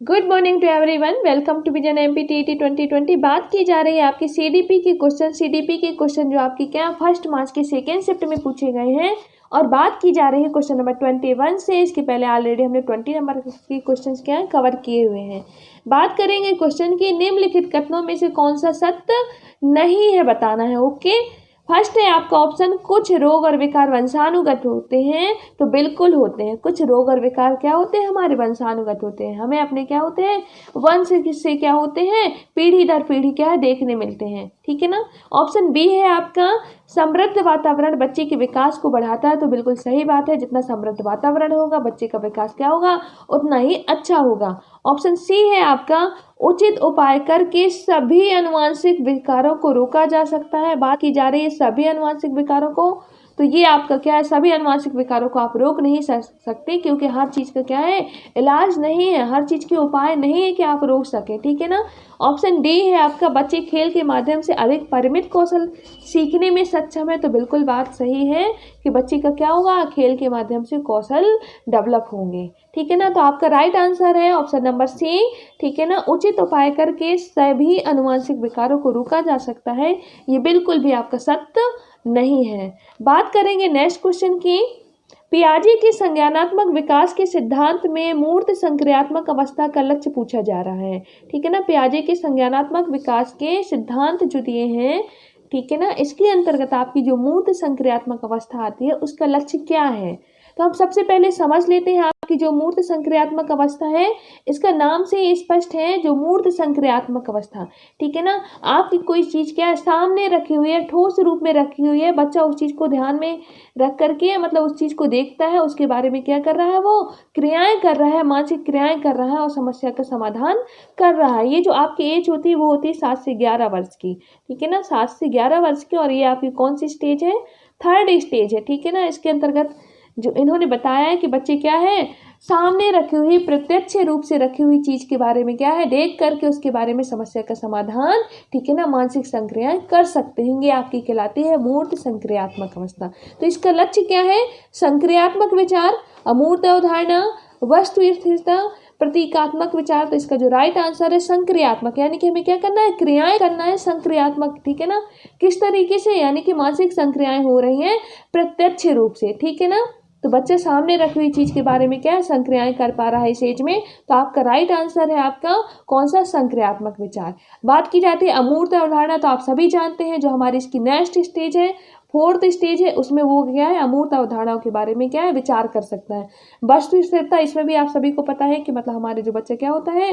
Good morning to everyone, welcome to Vision MPTET 2020। बात की जा रही है आपकी सीडीपी के क्वेश्चन जो आपकी क्या फर्स्ट मार्च के सेकेंड शिफ्ट में पूछे गए हैं। और बात की जा रही है क्वेश्चन नंबर 21 से। इसके पहले ऑलरेडी हमने 20 नंबर के क्वेश्चन क्या है कवर किए हुए हैं। बात करेंगे क्वेश्चन की, निम्नलिखित कथनों में से कौन सा सत्य नहीं है बताना है। ओके, फर्स्ट है आपका ऑप्शन, कुछ रोग और विकार वंशानुगत होते हैं। तो बिल्कुल होते हैं, कुछ रोग और विकार क्या होते हैं, हमारे वंशानुगत होते हैं। हमें अपने क्या होते हैं, वंश से क्या होते हैं, पीढ़ी दर पीढ़ी क्या है देखने मिलते हैं। ठीक है ना। ऑप्शन बी है आपका, समृद्ध वातावरण बच्चे के विकास को बढ़ाता है। तो बिल्कुल सही बात है, जितना समृद्ध वातावरण होगा बच्चे का विकास क्या होगा, उतना ही अच्छा होगा। ऑप्शन सी है आपका, उचित उपाय करके सभी अनुवांशिक विकारों को रोका जा सकता है। बात की जा रही है सभी अनुवांशिक विकारों को, तो ये आपका क्या है, सभी अनुवांशिक विकारों को आप रोक नहीं सकते, क्योंकि हर चीज़ का क्या है, इलाज नहीं है, हर चीज़ के उपाय नहीं है कि आप रोक सकें। ठीक है ना। ऑप्शन डी है आपका, बच्चे खेल के माध्यम से अधिक परिमित कौशल सीखने में सक्षम है। तो बिल्कुल बात सही है कि बच्चे का क्या होगा, खेल के माध्यम से कौशल डेवलप होंगे। ठीक है ना। तो आपका राइट आंसर है ऑप्शन नंबर सी। ठीक है ना, उचित उपाय करके सभी अनुवांशिक विकारों को रोका जा सकता है, ये बिल्कुल भी आपका सत्य नहीं है। बात करेंगे नेक्स्ट क्वेश्चन की, पियाजे के संज्ञानात्मक विकास के सिद्धांत में मूर्त संक्रियात्मक अवस्था का लक्ष्य पूछा जा रहा है। ठीक है ना, पियाजे के संज्ञानात्मक विकास के सिद्धांत जो दिए हैं, ठीक है ना, इसके अंतर्गत आपकी जो मूर्त संक्रियात्मक अवस्था आती है उसका लक्ष्य क्या है। तो हम सबसे पहले समझ लेते हैं आपकी जो मूर्त संक्रियात्मक अवस्था है, इसका नाम से ही स्पष्ट है, जो मूर्त संक्रियात्मक अवस्था। ठीक है ना, आपकी कोई चीज़ क्या है, सामने रखी हुई है, ठोस रूप में रखी हुई है, बच्चा उस चीज़ को ध्यान में रख करके मतलब उस चीज़ को देखता है, उसके बारे में क्या कर रहा है, वो क्रियाएं कर रहा है, मानसिक क्रियाएं कर रहा है और समस्या का समाधान कर रहा है। ये जो आपकी एज होती है वो होती है 7 से 11 वर्ष की। ठीक है ना, 7 से 11 वर्ष की। और ये आपकी कौन सी स्टेज है, थर्ड स्टेज है। ठीक है ना। इसके अंतर्गत जो इन्होंने बताया है कि बच्चे क्या है, सामने रखी हुई प्रत्यक्ष रूप से रखी हुई चीज के बारे में क्या है, देख करके उसके बारे में समस्या का समाधान, ठीक है ना, मानसिक संक्रियाएं कर सकते हैं। ये आपकी कहलाती है मूर्त संक्रियात्मक अवस्था। तो इसका लक्ष्य क्या है, संक्रियात्मक विचार, अमूर्त अवधारणा, वस्तु स्थिरता, प्रतीकात्मक विचार। तो इसका जो राइट आंसर है संक्रियात्मक, यानी कि हमें क्या करना है, क्रियाएं करना है संक्रियात्मक। ठीक है ना, किस तरीके से, यानी कि मानसिक संक्रियाएं हो रही हैं प्रत्यक्ष रूप से। ठीक है ना, तो बच्चे सामने रखी हुई चीज के बारे में क्या है, संक्रियाएं कर पा रहा है इस एज में। तो आपका राइट आंसर है आपका कौन सा, संक्रियात्मक विचार। बात की जाती है अमूर्त अवधारणा, तो आप सभी जानते हैं जो हमारी इसकी नेक्स्ट स्टेज है, फोर्थ स्टेज है, उसमें वो क्या है, अमूर्त अवधारणाओं के बारे में क्या है, विचार कर सकता है। वस्तु स्थिरता, इसमें भी आप सभी को पता है कि मतलब हमारे जो बच्चे क्या होता है,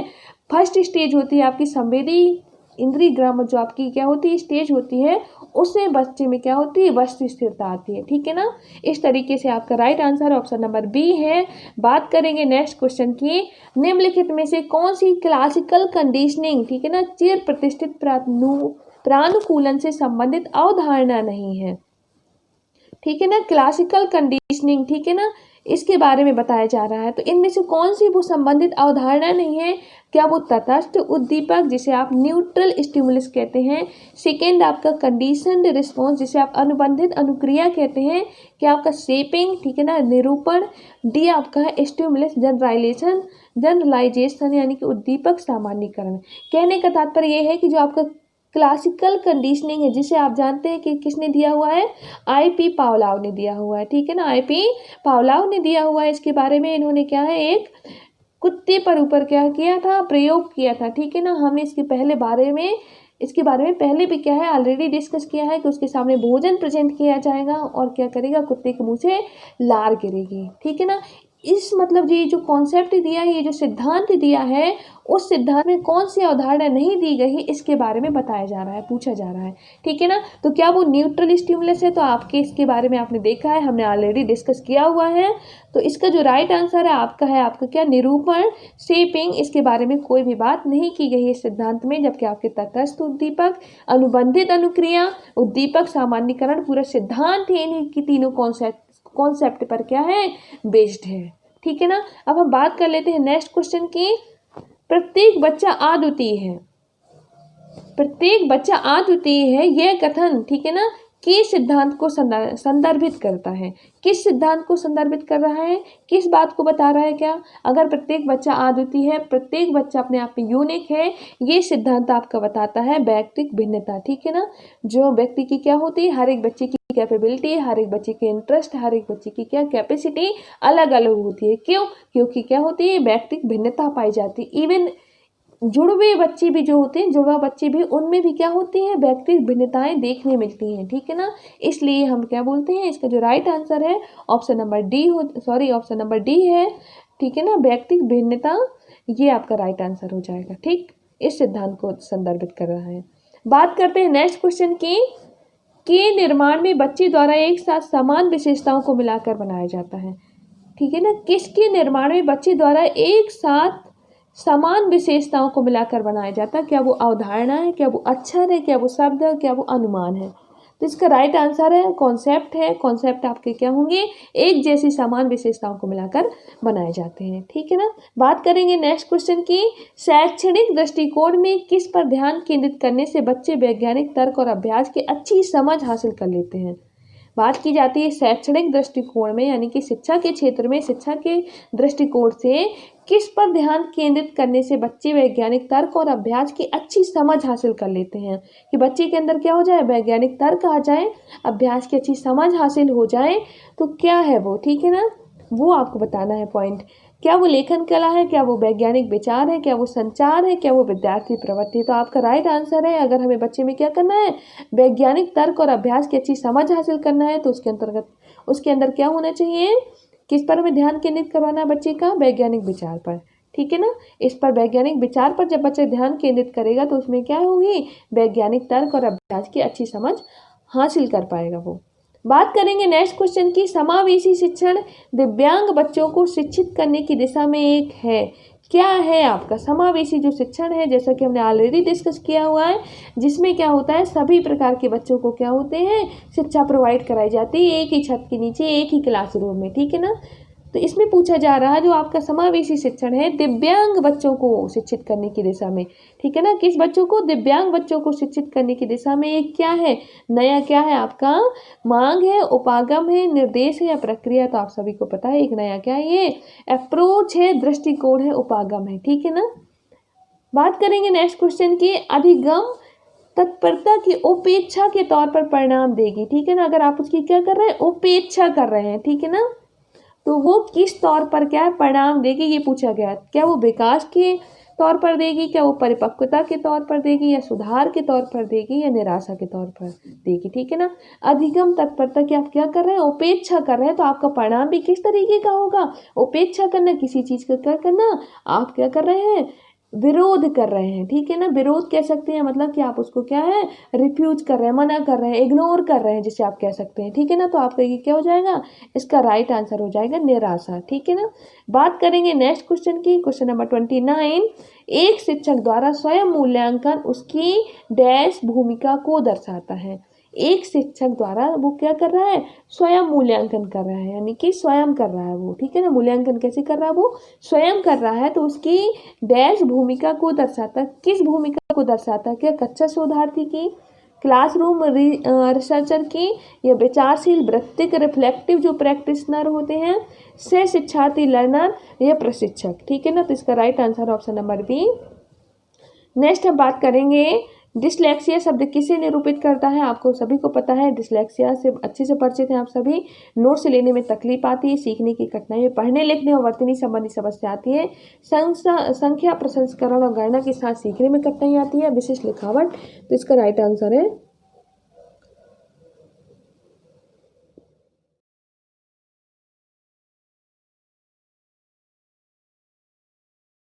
फर्स्ट स्टेज होती है आपकी संवेदी इंद्रिय ग्राम, जो आपकी क्या होती है स्टेज होती है, उससे बच्चे में क्या होती है, वस्तु स्थिरता आती है। ठीक है ना। इस तरीके से आपका right answer option number B है। बात करेंगे नेक्स्ट क्वेश्चन की, निम्नलिखित में से कौन सी क्लासिकल कंडीशनिंग, ठीक है ना, चिर प्रतिष्ठित प्रानुकूलन से संबंधित अवधारणा नहीं है। ठीक है ना, क्लासिकल कंडीशनिंग, ठीक है ना, इसके बारे में बताया जा रहा है। तो इनमें से कौन सी वो संबंधित अवधारणा नहीं है, क्या वो तटस्थ उद्दीपक जिसे आप न्यूट्रल स्टिमुलस कहते हैं, सेकेंड आपका कंडीशनड रिस्पॉन्स जिसे आप अनुबंधित अनुक्रिया कहते हैं, क्या आपका शेपिंग, ठीक है ना, निरूपण, डी आपका है स्टिमुलस जनरलाइजेशन यानी कि उद्दीपक सामान्यीकरण। कहने का तात्पर्य यह है कि जो आपका क्लासिकल कंडीशनिंग है, जिसे आप जानते हैं कि किसने दिया हुआ है, आईपी पावलाव ने दिया हुआ है। ठीक है ना, आईपी पावलाव ने दिया हुआ है। इसके बारे में इन्होंने क्या है, एक कुत्ते पर ऊपर क्या किया था, प्रयोग किया था। ठीक है ना, हमने इसके बारे में पहले भी क्या है, ऑलरेडी डिस्कस किया है कि उसके सामने भोजन प्रेजेंट किया जाएगा और क्या करेगा, कुत्ते के मुंह से लार गिरेगी। ठीक है ना, इस मतलब ये जो कॉन्सेप्ट दिया है, ये जो सिद्धांत दिया है, उस सिद्धांत में कौन सी अवधारणा नहीं दी गई है, इसके बारे में बताया जा रहा है, पूछा जा रहा है। ठीक है ना, तो क्या वो न्यूट्रल स्टिमुलस है, तो आपके इसके बारे में आपने देखा है, हमने ऑलरेडी डिस्कस किया हुआ है। तो इसका जो राइट आंसर है आपका क्या, निरूपण, शेपिंग, इसके बारे में कोई भी बात नहीं की गई है इस सिद्धांत में। जबकि आपके तटस्थ उद्दीपक, अनुबंधित अनुक्रिया, उद्दीपक सामान्यीकरण, पूरा सिद्धांत ही इन्हीं की तीनों कॉन्सेप्ट पर क्या है, बेस्ड है। ठीक है ना। अब हम बात कर लेते हैं नेक्स्ट क्वेश्चन की, प्रत्येक बच्चा अद्वितीय है, प्रत्येक बच्चा अद्वितीय है, यह कथन, ठीक है ना, किस सिद्धांत को संदर्भित करता है? किस सिद्धांत को संदर्भित कर रहा है? किस बात को बता रहा है? क्या अगर प्रत्येक बच्चा अद्वितीय है, प्रत्येक बच्चा अपने आप में यूनिक है, ये सिद्धांत आपका बताता है व्यक्तिक भिन्नता, ठीक है ना। जो व्यक्ति की क्या होती है, हर एक बच्चे की कैपेबिलिटी, हर एक बच्चे के इंटरेस्ट, हर एक बच्चे की क्या कैपेसिटी अलग अलग होती है। क्यों? क्योंकि क्या होती है, व्यक्तिक भिन्नता पाई जाती है। इवन जुड़वे बच्चे भी जो होते हैं, जुड़वा बच्चे भी, उनमें भी क्या होती हैं, व्यक्तिगत भिन्नताएं देखने मिलती हैं, ठीक है ना। इसलिए हम क्या बोलते हैं, इसका जो राइट आंसर है ऑप्शन नंबर डी है, ठीक है ना। व्यक्तिगत भिन्नता ये आपका राइट आंसर हो जाएगा, ठीक। इस सिद्धांत को संदर्भित कर रहा है। बात करते हैं नेक्स्ट क्वेश्चन की, के निर्माण में बच्चे द्वारा एक साथ समान विशेषताओं को मिलाकर बनाया जाता है, ठीक है ना। किसके निर्माण में बच्चे द्वारा एक साथ समान विशेषताओं को मिलाकर बनाया जाता है? क्या वो अवधारणा है, क्या वो अक्षर है, क्या वो शब्द है, क्या वो अनुमान है? तो इसका राइट आंसर है कॉन्सेप्ट है। कॉन्सेप्ट आपके क्या होंगे, एक जैसी समान विशेषताओं को मिलाकर बनाए जाते हैं, ठीक है ना। बात करेंगे नेक्स्ट क्वेश्चन की, शैक्षणिक दृष्टिकोण में किस पर ध्यान केंद्रित करने से बच्चे वैज्ञानिक तर्क और अभ्यास की अच्छी समझ हासिल कर लेते हैं? बात की जाती है शैक्षणिक दृष्टिकोण में, यानी कि शिक्षा के क्षेत्र में, शिक्षा के दृष्टिकोण से किस पर ध्यान केंद्रित करने से बच्चे वैज्ञानिक तर्क और अभ्यास की अच्छी समझ हासिल कर लेते हैं। कि बच्चे के अंदर क्या हो जाए, वैज्ञानिक तर्क आ जाए, अभ्यास की अच्छी समझ हासिल हो जाए, तो क्या है वो, ठीक है ना। वो आपको बताना है पॉइंट। क्या वो लेखन कला है, क्या वो वैज्ञानिक विचार है, क्या वो संचार है, क्या वो विद्यार्थी प्रवृत्ति? तो आपका राइट आंसर है, अगर हमें बच्चे में क्या करना है, वैज्ञानिक तर्क और अभ्यास की अच्छी समझ हासिल करना है, तो उसके अंदर क्या होना चाहिए, किस पर हमें ध्यान केंद्रित करवाना है बच्चे का, वैज्ञानिक विचार पर, ठीक है ना। इस पर वैज्ञानिक विचार पर जब बच्चा ध्यान केंद्रित करेगा तो उसमें क्या होगी, वैज्ञानिक तर्क और अभ्यास की अच्छी समझ हासिल कर पाएगा वो। बात करेंगे नेक्स्ट क्वेश्चन की, समावेशी शिक्षण दिव्यांग बच्चों को शिक्षित करने की दिशा में एक है। क्या है आपका समावेशी जो शिक्षण है, जैसा कि हमने ऑलरेडी डिस्कस किया हुआ है, जिसमें क्या होता है, सभी प्रकार के बच्चों को क्या होते हैं, शिक्षा प्रोवाइड कराई जाती है एक ही छत के नीचे, एक ही क्लासरूम में, ठीक है ना। तो इसमें पूछा जा रहा है जो आपका समावेशी शिक्षण है दिव्यांग बच्चों को शिक्षित करने की दिशा में, ठीक है ना। किस बच्चों को, दिव्यांग बच्चों को शिक्षित करने की दिशा में एक क्या है, नया क्या है आपका, मांग है, उपागम है, निर्देश है या प्रक्रिया? तो आप सभी को पता है एक नया क्या है, ये अप्रोच है, दृष्टिकोण है, उपागम है, ठीक है ना। बात करेंगे नेक्स्ट क्वेश्चन की, अधिगम तत्परता की उपेक्षा के तौर पर परिणाम देगी, ठीक है ना। अगर आप उसकी क्या कर रहे हैं, उपेक्षा कर रहे हैं, ठीक है ना, तो वो किस तौर पर क्या है, परिणाम देगी, ये पूछा गया। क्या वो विकास के तौर पर देगी, क्या वो परिपक्वता के तौर पर देगी, या सुधार के तौर पर देगी, या निराशा के तौर पर देगी, ठीक है ना। अधिगम तत्परता की आप क्या कर रहे हैं, उपेक्षा कर रहे हैं, तो आपका परिणाम भी किस तरीके का होगा, उपेक्षा करना, किसी चीज का क्या करना, आप क्या कर रहे हैं, विरोध कर रहे हैं, ठीक है ना। विरोध कह सकते हैं, मतलब कि आप उसको क्या है, रिफ्यूज कर रहे हैं, मना कर रहे हैं, इग्नोर कर रहे हैं, जिसे आप कह सकते हैं, ठीक है ना। तो आपका ये क्या हो जाएगा, इसका राइट आंसर हो जाएगा निराशा, ठीक है ना। बात करेंगे नेक्स्ट क्वेश्चन की, क्वेश्चन नंबर 29, एक शिक्षक द्वारा स्वयं मूल्यांकन उसकी डैश भूमिका को दर्शाता है। एक शिक्षक द्वारा वो क्या कर रहा है, स्वयं मूल्यांकन कर रहा है, यानी कि स्वयं कर रहा है वो, ठीक है ना। मूल्यांकन कैसे कर रहा है, वो स्वयं कर रहा है, तो उसकी डैश भूमिका को दर्शाता, किस भूमिका को दर्शाता, क्या कक्षा शोधार्थी की, क्लासरूम रिसर्चर की, या विचारशील वृत्तिक रिफ्लेक्टिव जो प्रैक्टिशनर होते हैं, से शिक्षार्थी लर्नर, या प्रशिक्षक, ठीक है ना। तो इसका right answer option number B. Next हम बात करेंगे डिसलेक्सिया शब्द किसे निरूपित करता है, आपको सभी को पता है, डिसलेक्सिया से अच्छे से परिचित हैं आप सभी। नोट्स लेने में तकलीफ आती है, सीखने की कठिनाई में, पढ़ने लिखने और वर्तनी संबंधी समस्या आती है, संख्या प्रसंस्करण और गणना के साथ सीखने में कठिनाई आती है, विशेष लिखावट। तो इसका राइट आंसर है